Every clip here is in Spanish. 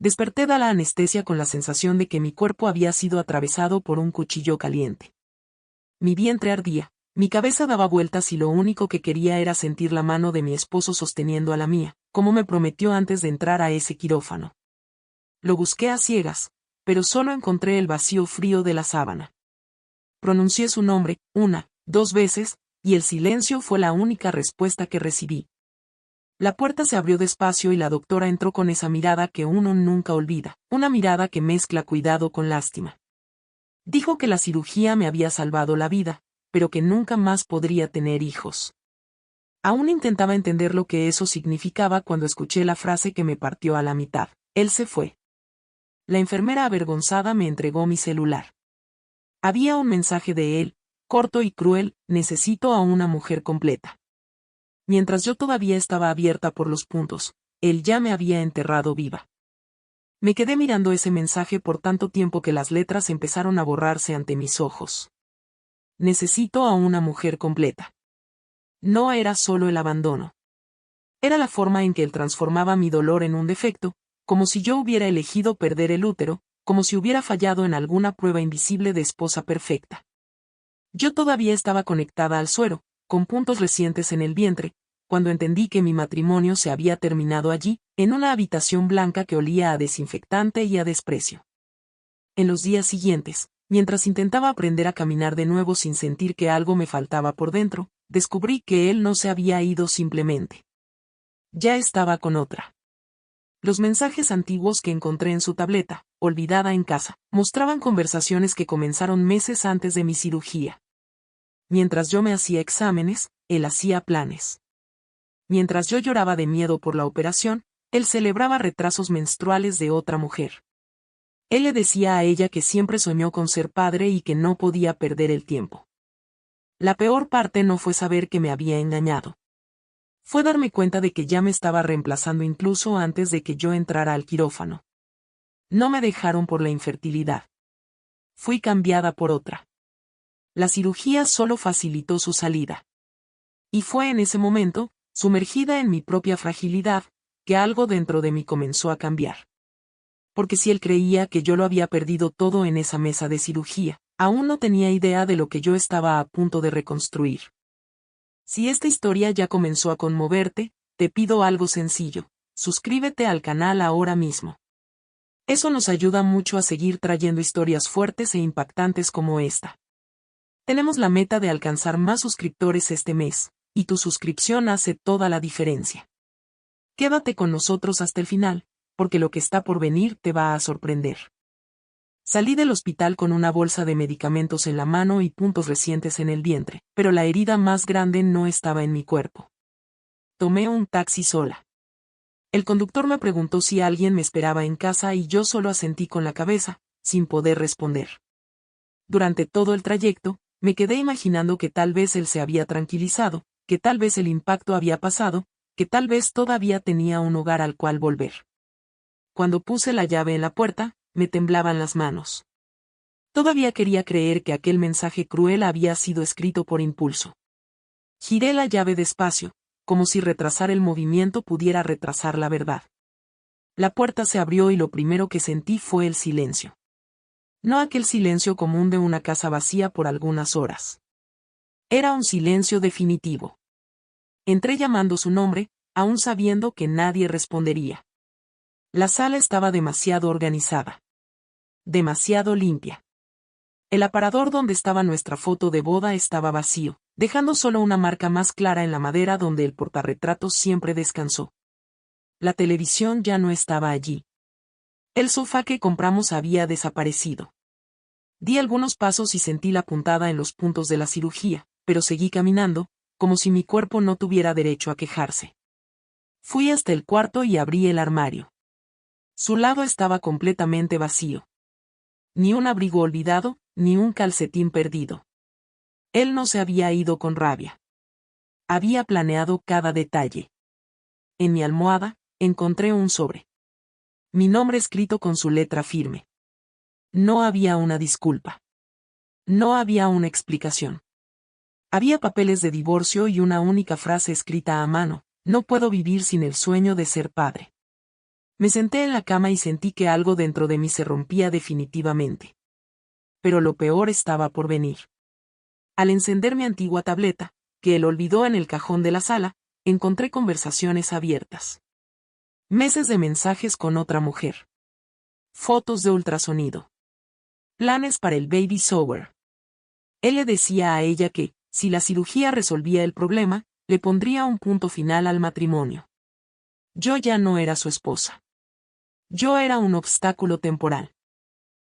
Desperté de la anestesia con la sensación de que mi cuerpo había sido atravesado por un cuchillo caliente. Mi vientre ardía, mi cabeza daba vueltas y lo único que quería era sentir la mano de mi esposo sosteniendo a la mía, como me prometió antes de entrar a ese quirófano. Lo busqué a ciegas, pero solo encontré el vacío frío de la sábana. Pronuncié su nombre, 1, 2 veces, y el silencio fue la única respuesta que recibí. La puerta se abrió despacio y la doctora entró con esa mirada que uno nunca olvida, una mirada que mezcla cuidado con lástima. Dijo que la cirugía me había salvado la vida, pero que nunca más podría tener hijos. Aún intentaba entender lo que eso significaba cuando escuché la frase que me partió a la mitad. Él se fue. La enfermera avergonzada me entregó mi celular. Había un mensaje de él, corto y cruel: necesito a una mujer completa. Mientras yo todavía estaba abierta por los puntos, él ya me había enterrado viva. Me quedé mirando ese mensaje por tanto tiempo que las letras empezaron a borrarse ante mis ojos. Necesito a una mujer completa. No era solo el abandono. Era la forma en que él transformaba mi dolor en un defecto, como si yo hubiera elegido perder el útero, como si hubiera fallado en alguna prueba invisible de esposa perfecta. Yo todavía estaba conectada al suero, con puntos recientes en el vientre, cuando entendí que mi matrimonio se había terminado allí, en una habitación blanca que olía a desinfectante y a desprecio. En los días siguientes, mientras intentaba aprender a caminar de nuevo sin sentir que algo me faltaba por dentro, descubrí que él no se había ido simplemente. Ya estaba con otra. Los mensajes antiguos que encontré en su tableta, olvidada en casa, mostraban conversaciones que comenzaron meses antes de mi cirugía. Mientras yo me hacía exámenes, él hacía planes. Mientras yo lloraba de miedo por la operación, él celebraba retrasos menstruales de otra mujer. Él le decía a ella que siempre soñó con ser padre y que no podía perder el tiempo. La peor parte no fue saber que me había engañado. Fue darme cuenta de que ya me estaba reemplazando incluso antes de que yo entrara al quirófano. No me dejaron por la infertilidad. Fui cambiada por otra. La cirugía solo facilitó su salida. Y fue en ese momento, sumergida en mi propia fragilidad, que algo dentro de mí comenzó a cambiar. Porque si él creía que yo lo había perdido todo en esa mesa de cirugía, aún no tenía idea de lo que yo estaba a punto de reconstruir. Si esta historia ya comenzó a conmoverte, te pido algo sencillo: suscríbete al canal ahora mismo. Eso nos ayuda mucho a seguir trayendo historias fuertes e impactantes como esta. Tenemos la meta de alcanzar más suscriptores este mes, y tu suscripción hace toda la diferencia. Quédate con nosotros hasta el final, porque lo que está por venir te va a sorprender. Salí del hospital con una bolsa de medicamentos en la mano y puntos recientes en el vientre, pero la herida más grande no estaba en mi cuerpo. Tomé un taxi sola. El conductor me preguntó si alguien me esperaba en casa y yo solo asentí con la cabeza, sin poder responder. Durante todo el trayecto, me quedé imaginando que tal vez él se había tranquilizado, que tal vez el impacto había pasado, que tal vez todavía tenía un hogar al cual volver. Cuando puse la llave en la puerta, me temblaban las manos. Todavía quería creer que aquel mensaje cruel había sido escrito por impulso. Giré la llave despacio, como si retrasar el movimiento pudiera retrasar la verdad. La puerta se abrió y lo primero que sentí fue el silencio. No aquel silencio común de una casa vacía por algunas horas. Era un silencio definitivo. Entré llamando su nombre, aún sabiendo que nadie respondería. La sala estaba demasiado organizada. Demasiado limpia. El aparador donde estaba nuestra foto de boda estaba vacío, dejando solo una marca más clara en la madera donde el portarretratos siempre descansó. La televisión ya no estaba allí. El sofá que compramos había desaparecido. Di algunos pasos y sentí la puntada en los puntos de la cirugía, pero seguí caminando, como si mi cuerpo no tuviera derecho a quejarse. Fui hasta el cuarto y abrí el armario. Su lado estaba completamente vacío. Ni un abrigo olvidado, ni un calcetín perdido. Él no se había ido con rabia. Había planeado cada detalle. En mi almohada, encontré un sobre. Mi nombre escrito con su letra firme. No había una disculpa. No había una explicación. Había papeles de divorcio y una única frase escrita a mano: no puedo vivir sin el sueño de ser padre. Me senté en la cama y sentí que algo dentro de mí se rompía definitivamente. Pero lo peor estaba por venir. Al encender mi antigua tableta, que él olvidó en el cajón de la sala, encontré conversaciones abiertas. Meses de mensajes con otra mujer. Fotos de ultrasonido. Planes para el baby shower. Él le decía a ella que, si la cirugía resolvía el problema, le pondría un punto final al matrimonio. Yo ya no era su esposa. Yo era un obstáculo temporal.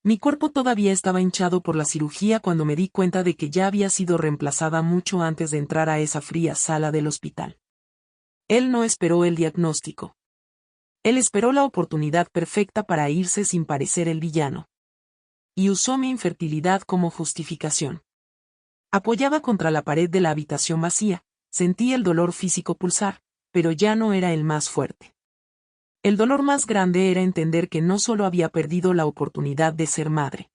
Mi cuerpo todavía estaba hinchado por la cirugía cuando me di cuenta de que ya había sido reemplazada mucho antes de entrar a esa fría sala del hospital. Él no esperó el diagnóstico. Él esperó la oportunidad perfecta para irse sin parecer el villano. Y usó mi infertilidad como justificación. Apoyada contra la pared de la habitación vacía, sentí el dolor físico pulsar, pero ya no era el más fuerte. El dolor más grande era entender que no solo había perdido la oportunidad de ser madre.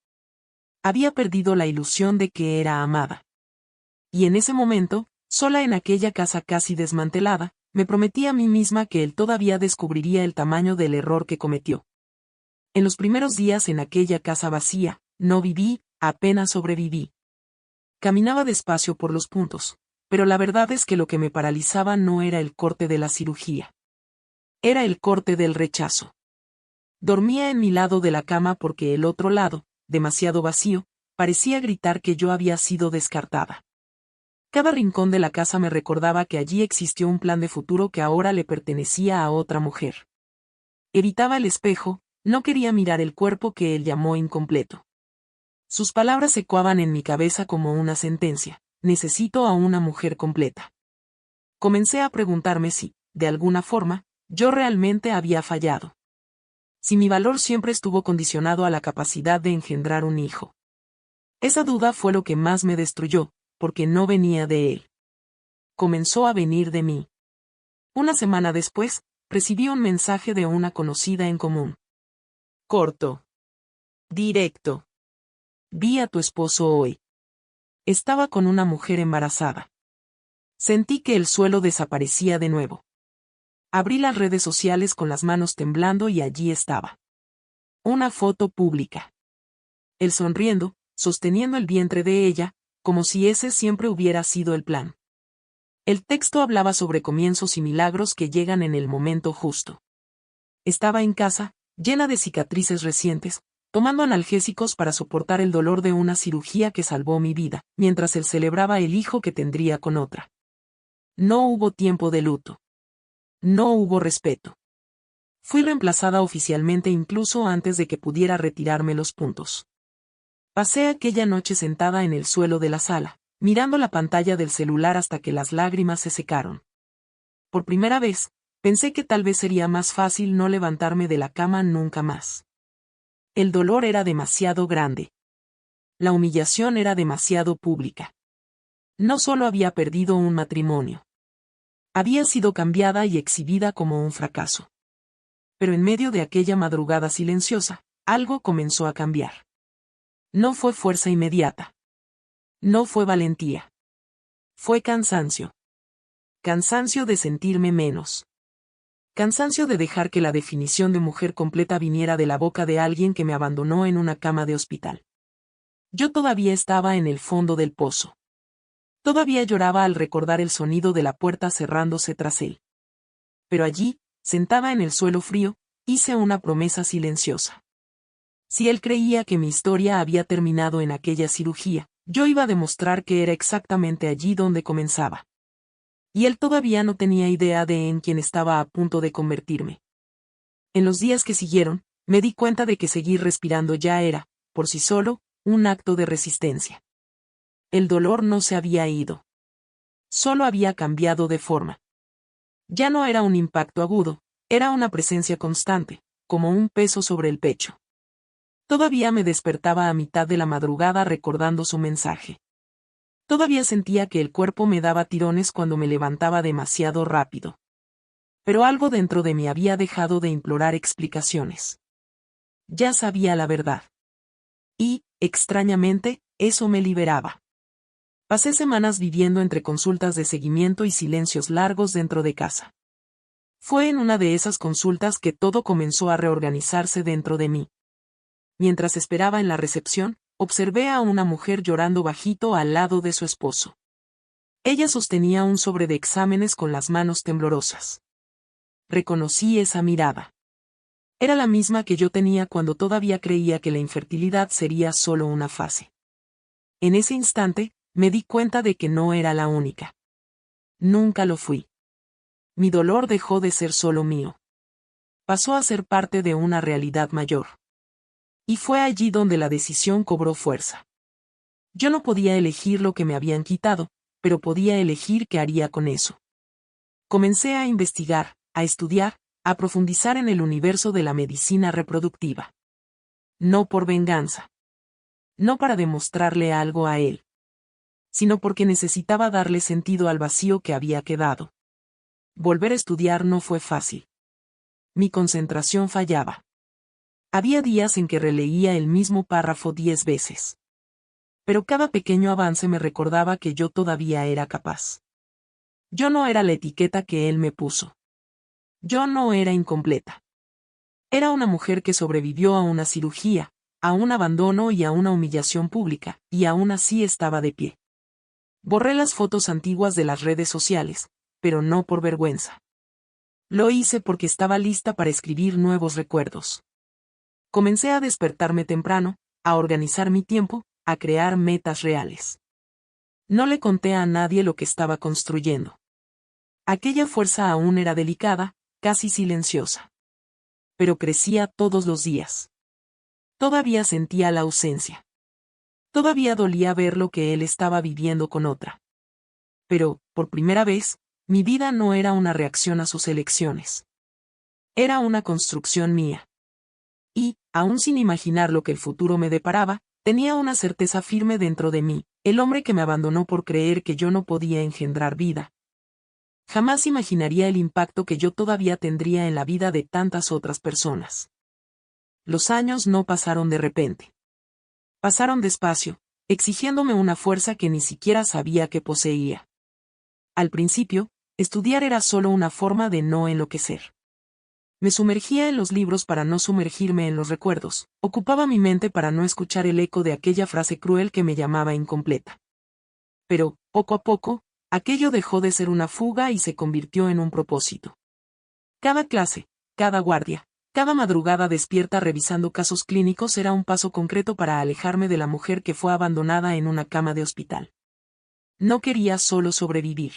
Había perdido la ilusión de que era amada. Y en ese momento, sola en aquella casa casi desmantelada, me prometí a mí misma que él todavía descubriría el tamaño del error que cometió. En los primeros días en aquella casa vacía, no viví, apenas sobreviví. Caminaba despacio por los puntos, pero la verdad es que lo que me paralizaba no era el corte de la cirugía. Era el corte del rechazo. Dormía en mi lado de la cama porque el otro lado, demasiado vacío, parecía gritar que yo había sido descartada. Cada rincón de la casa me recordaba que allí existió un plan de futuro que ahora le pertenecía a otra mujer. Evitaba el espejo, no quería mirar el cuerpo que él llamó incompleto. Sus palabras ecoaban en mi cabeza como una sentencia: necesito a una mujer completa. Comencé a preguntarme si, de alguna forma, yo realmente había fallado. Si mi valor siempre estuvo condicionado a la capacidad de engendrar un hijo. Esa duda fue lo que más me destruyó, porque no venía de él. Comenzó a venir de mí. Una semana después, recibí un mensaje de una conocida en común. Corto. Directo. Vi a tu esposo hoy. Estaba con una mujer embarazada. Sentí que el suelo desaparecía de nuevo. Abrí las redes sociales con las manos temblando y allí estaba. Una foto pública. Él sonriendo, sosteniendo el vientre de ella, como si ese siempre hubiera sido el plan. El texto hablaba sobre comienzos y milagros que llegan en el momento justo. Estaba en casa, llena de cicatrices recientes, tomando analgésicos para soportar el dolor de una cirugía que salvó mi vida, mientras él celebraba el hijo que tendría con otra. No hubo tiempo de luto. No hubo respeto. Fui reemplazada oficialmente incluso antes de que pudiera retirarme los puntos. Pasé aquella noche sentada en el suelo de la sala, mirando la pantalla del celular hasta que las lágrimas se secaron. Por primera vez, pensé que tal vez sería más fácil no levantarme de la cama nunca más. El dolor era demasiado grande. La humillación era demasiado pública. No solo había perdido un matrimonio. Había sido cambiada y exhibida como un fracaso. Pero en medio de aquella madrugada silenciosa, algo comenzó a cambiar. No fue fuerza inmediata. No fue valentía. Fue cansancio. Cansancio de sentirme menos. Cansancio de dejar que la definición de mujer completa viniera de la boca de alguien que me abandonó en una cama de hospital. Yo todavía estaba en el fondo del pozo. Todavía lloraba al recordar el sonido de la puerta cerrándose tras él. Pero allí, sentada en el suelo frío, hice una promesa silenciosa. Si él creía que mi historia había terminado en aquella cirugía, yo iba a demostrar que era exactamente allí donde comenzaba. Y él todavía no tenía idea de en quién estaba a punto de convertirme. En los días que siguieron, me di cuenta de que seguir respirando ya era, por sí solo, un acto de resistencia. El dolor no se había ido. Solo había cambiado de forma. Ya no era un impacto agudo, era una presencia constante, como un peso sobre el pecho. Todavía me despertaba a mitad de la madrugada recordando su mensaje. Todavía sentía que el cuerpo me daba tirones cuando me levantaba demasiado rápido. Pero algo dentro de mí había dejado de implorar explicaciones. Ya sabía la verdad. Y, extrañamente, eso me liberaba. Pasé semanas viviendo entre consultas de seguimiento y silencios largos dentro de casa. Fue en una de esas consultas que todo comenzó a reorganizarse dentro de mí. Mientras esperaba en la recepción, observé a una mujer llorando bajito al lado de su esposo. Ella sostenía un sobre de exámenes con las manos temblorosas. Reconocí esa mirada. Era la misma que yo tenía cuando todavía creía que la infertilidad sería solo una fase. En ese instante, me di cuenta de que no era la única. Nunca lo fui. Mi dolor dejó de ser solo mío. Pasó a ser parte de una realidad mayor. Y fue allí donde la decisión cobró fuerza. Yo no podía elegir lo que me habían quitado, pero podía elegir qué haría con eso. Comencé a investigar, a estudiar, a profundizar en el universo de la medicina reproductiva. No por venganza. No para demostrarle algo a él. Sino porque necesitaba darle sentido al vacío que había quedado. Volver a estudiar no fue fácil. Mi concentración fallaba. Había días en que releía el mismo párrafo 10 veces. Pero cada pequeño avance me recordaba que yo todavía era capaz. Yo no era la etiqueta que él me puso. Yo no era incompleta. Era una mujer que sobrevivió a una cirugía, a un abandono y a una humillación pública, y aún así estaba de pie. Borré las fotos antiguas de las redes sociales, pero no por vergüenza. Lo hice porque estaba lista para escribir nuevos recuerdos. Comencé a despertarme temprano, a organizar mi tiempo, a crear metas reales. No le conté a nadie lo que estaba construyendo. Aquella fuerza aún era delicada, casi silenciosa. Pero crecía todos los días. Todavía sentía la ausencia. Todavía dolía ver lo que él estaba viviendo con otra. Pero, por primera vez, mi vida no era una reacción a sus elecciones. Era una construcción mía. Y, aún sin imaginar lo que el futuro me deparaba, tenía una certeza firme dentro de mí, el hombre que me abandonó por creer que yo no podía engendrar vida. Jamás imaginaría el impacto que yo todavía tendría en la vida de tantas otras personas. Los años no pasaron de repente. Pasaron despacio, exigiéndome una fuerza que ni siquiera sabía que poseía. Al principio, estudiar era solo una forma de no enloquecer. Me sumergía en los libros para no sumergirme en los recuerdos, ocupaba mi mente para no escuchar el eco de aquella frase cruel que me llamaba incompleta. Pero, poco a poco, aquello dejó de ser una fuga y se convirtió en un propósito. Cada clase, cada guardia, cada madrugada despierta revisando casos clínicos era un paso concreto para alejarme de la mujer que fue abandonada en una cama de hospital. No quería solo sobrevivir.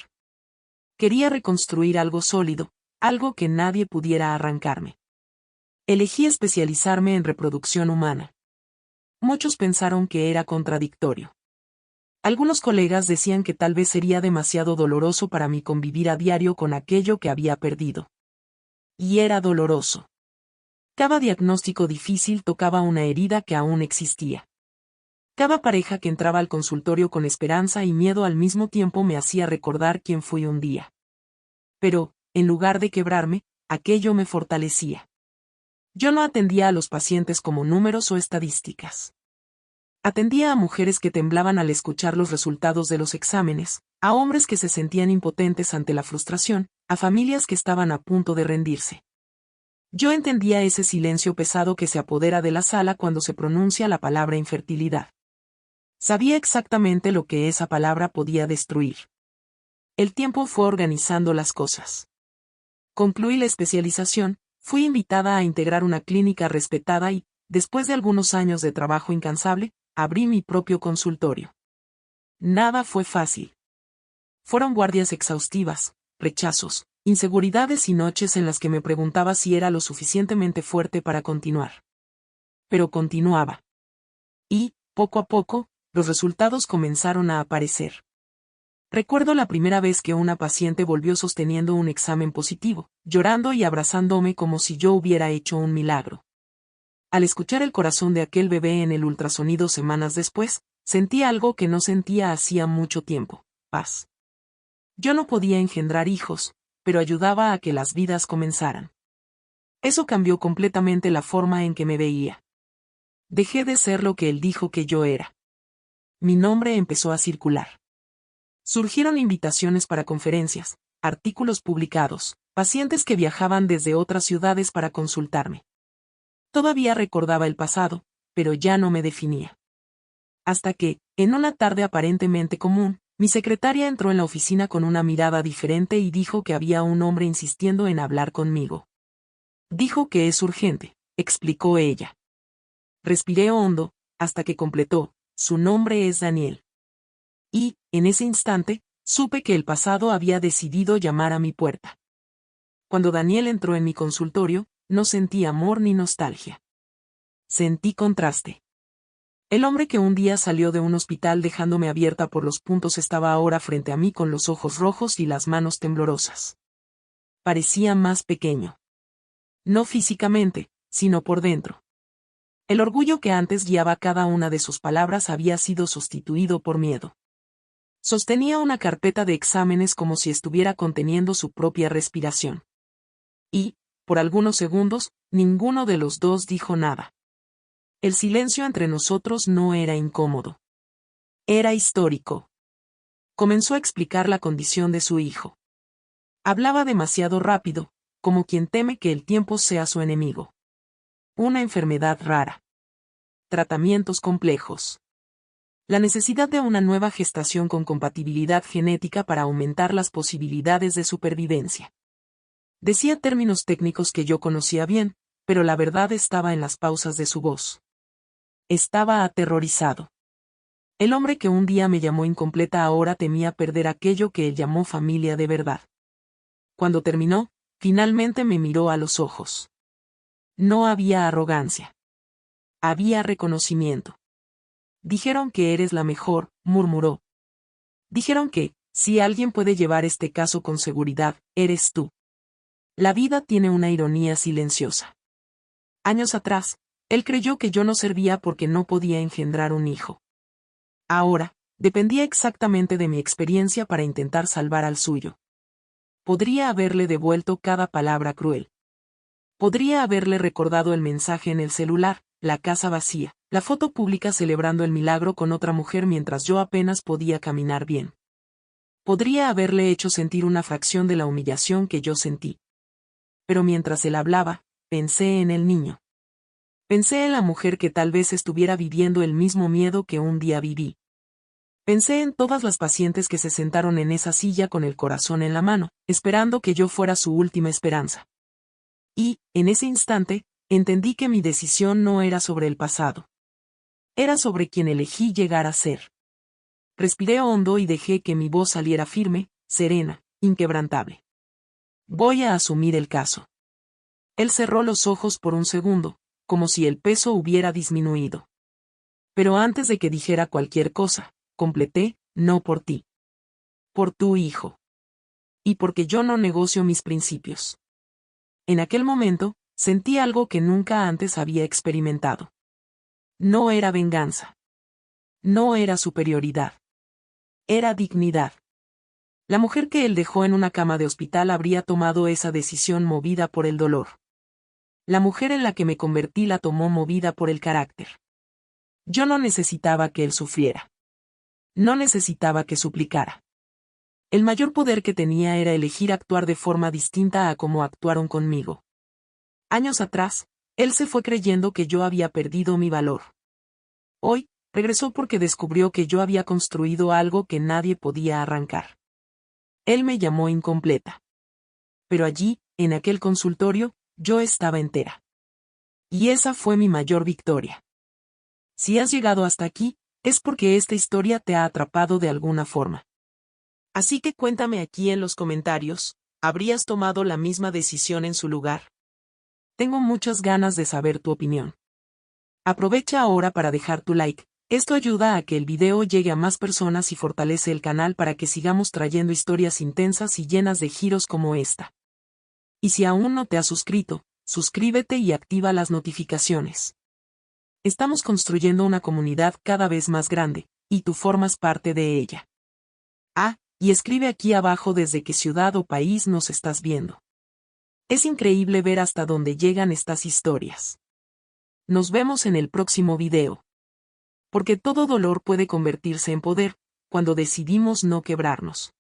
Quería reconstruir algo sólido, algo que nadie pudiera arrancarme. Elegí especializarme en reproducción humana. Muchos pensaron que era contradictorio. Algunos colegas decían que tal vez sería demasiado doloroso para mí convivir a diario con aquello que había perdido. Y era doloroso. Cada diagnóstico difícil tocaba una herida que aún existía. Cada pareja que entraba al consultorio con esperanza y miedo al mismo tiempo me hacía recordar quién fui un día. Pero, en lugar de quebrarme, aquello me fortalecía. Yo no atendía a los pacientes como números o estadísticas. Atendía a mujeres que temblaban al escuchar los resultados de los exámenes, a hombres que se sentían impotentes ante la frustración, a familias que estaban a punto de rendirse. Yo entendía ese silencio pesado que se apodera de la sala cuando se pronuncia la palabra infertilidad. Sabía exactamente lo que esa palabra podía destruir. El tiempo fue organizando las cosas. Concluí la especialización, fui invitada a integrar una clínica respetada y, después de algunos años de trabajo incansable, abrí mi propio consultorio. Nada fue fácil. Fueron guardias exhaustivas, rechazos, inseguridades y noches en las que me preguntaba si era lo suficientemente fuerte para continuar. Pero continuaba. Y, poco a poco, los resultados comenzaron a aparecer. Recuerdo la primera vez que una paciente volvió sosteniendo un examen positivo, llorando y abrazándome como si yo hubiera hecho un milagro. Al escuchar el corazón de aquel bebé en el ultrasonido semanas después, sentí algo que no sentía hacía mucho tiempo: paz. Yo no podía engendrar hijos, pero ayudaba a que las vidas comenzaran. Eso cambió completamente la forma en que me veía. Dejé de ser lo que él dijo que yo era. Mi nombre empezó a circular. Surgieron invitaciones para conferencias, artículos publicados, pacientes que viajaban desde otras ciudades para consultarme. Todavía recordaba el pasado, pero ya no me definía. Hasta que, en una tarde aparentemente común, mi secretaria entró en la oficina con una mirada diferente y dijo que había un hombre insistiendo en hablar conmigo. Dijo que es urgente, explicó ella. Respiré hondo, hasta que completó, su nombre es Daniel. Y, en ese instante, supe que el pasado había decidido llamar a mi puerta. Cuando Daniel entró en mi consultorio, no sentí amor ni nostalgia. Sentí contraste. El hombre que un día salió de un hospital dejándome abierta por los puntos estaba ahora frente a mí con los ojos rojos y las manos temblorosas. Parecía más pequeño. No físicamente, sino por dentro. El orgullo que antes guiaba cada una de sus palabras había sido sustituido por miedo. Sostenía una carpeta de exámenes como si estuviera conteniendo su propia respiración. Y, por algunos segundos, ninguno de los dos dijo nada. El silencio entre nosotros no era incómodo. Era histórico. Comenzó a explicar la condición de su hijo. Hablaba demasiado rápido, como quien teme que el tiempo sea su enemigo. Una enfermedad rara. Tratamientos complejos. La necesidad de una nueva gestación con compatibilidad genética para aumentar las posibilidades de supervivencia. Decía términos técnicos que yo conocía bien, pero la verdad estaba en las pausas de su voz. Estaba aterrorizado. El hombre que un día me llamó incompleta ahora temía perder aquello que él llamó familia de verdad. Cuando terminó, finalmente me miró a los ojos. No había arrogancia. Había reconocimiento. Dijeron que eres la mejor, murmuró. Dijeron que, si alguien puede llevar este caso con seguridad, eres tú. La vida tiene una ironía silenciosa. Años atrás, él creyó que yo no servía porque no podía engendrar un hijo. Ahora, dependía exactamente de mi experiencia para intentar salvar al suyo. Podría haberle devuelto cada palabra cruel. Podría haberle recordado el mensaje en el celular, la casa vacía, la foto pública celebrando el milagro con otra mujer mientras yo apenas podía caminar bien. Podría haberle hecho sentir una fracción de la humillación que yo sentí. Pero mientras él hablaba, pensé en el niño. Pensé en la mujer que tal vez estuviera viviendo el mismo miedo que un día viví. Pensé en todas las pacientes que se sentaron en esa silla con el corazón en la mano, esperando que yo fuera su última esperanza. Y, en ese instante, entendí que mi decisión no era sobre el pasado. Era sobre quien elegí llegar a ser. Respiré hondo y dejé que mi voz saliera firme, serena, inquebrantable. Voy a asumir el caso. Él cerró los ojos por un segundo, como si el peso hubiera disminuido. Pero antes de que dijera cualquier cosa, completé, no por ti. Por tu hijo. Y porque yo no negocio mis principios. En aquel momento, sentí algo que nunca antes había experimentado. No era venganza. No era superioridad. Era dignidad. La mujer que él dejó en una cama de hospital habría tomado esa decisión movida por el dolor. La mujer en la que me convertí la tomó movida por el carácter. Yo no necesitaba que él sufriera. No necesitaba que suplicara. El mayor poder que tenía era elegir actuar de forma distinta a como actuaron conmigo. Años atrás, él se fue creyendo que yo había perdido mi valor. Hoy, regresó porque descubrió que yo había construido algo que nadie podía arrancar. Él me llamó incompleta. Pero allí, en aquel consultorio, yo estaba entera. Y esa fue mi mayor victoria. Si has llegado hasta aquí, es porque esta historia te ha atrapado de alguna forma. Así que cuéntame aquí en los comentarios, ¿habrías tomado la misma decisión en su lugar? Tengo muchas ganas de saber tu opinión. Aprovecha ahora para dejar tu like, esto ayuda a que el video llegue a más personas y fortalece el canal para que sigamos trayendo historias intensas y llenas de giros como esta. Y si aún no te has suscrito, suscríbete y activa las notificaciones. Estamos construyendo una comunidad cada vez más grande, y tú formas parte de ella. Y escribe aquí abajo desde qué ciudad o país nos estás viendo. Es increíble ver hasta dónde llegan estas historias. Nos vemos en el próximo video. Porque todo dolor puede convertirse en poder, cuando decidimos no quebrarnos.